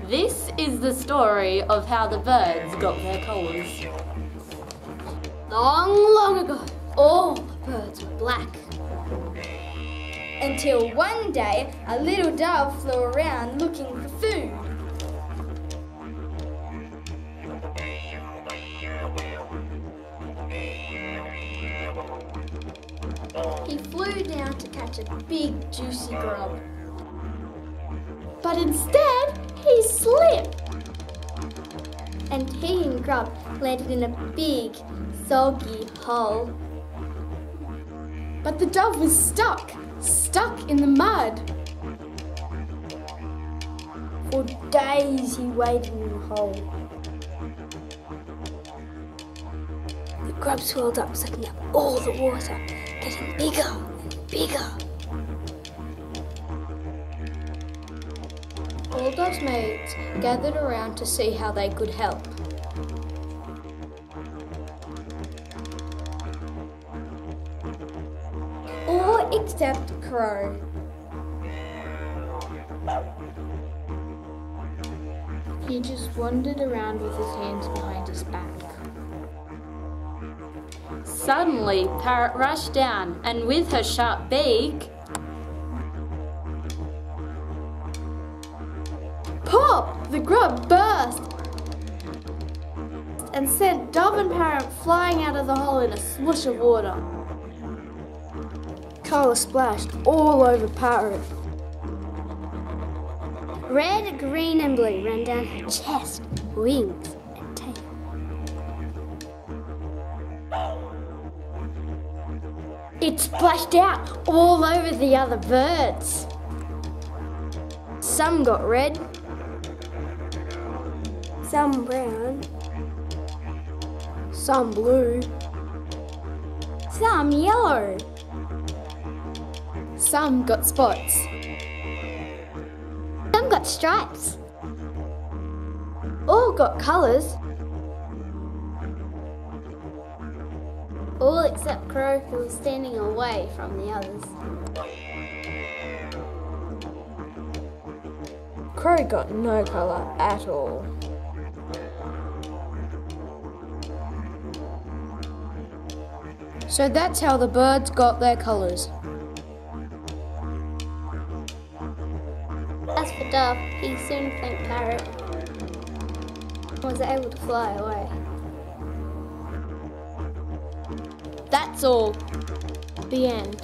This is the story of how the birds got their colours. Long, long ago, all the birds were black. Until one day, a little dove flew around looking for food. He flew down to catch a big, juicy grub. But instead, he slipped. And he and Grub landed in a big, soggy hole. But the dove was stuck in the mud. For days he waited in the hole. The grub swelled up, sucking up all the water, getting bigger and bigger. All Dove's mates gathered around to see how they could help. All except Crow. He just wandered around with his hands behind his back. Suddenly, Parrot rushed down and with her sharp beak, Pop! The grub burst and sent Dove and Parrot flying out of the hole in a swoosh of water. Colour splashed all over Parrot. Red, green and blue ran down her chest, wings and tail. It splashed out all over the other birds. Some got red, some brown, some blue, some yellow. Some got spots. Some got stripes. All got colours. All except Crow, who was standing away from the others. Crow got no colour at all. So that's how the birds got their colours. As for Dove, he soon thanked Parrot and was able to fly away. That's all. The end.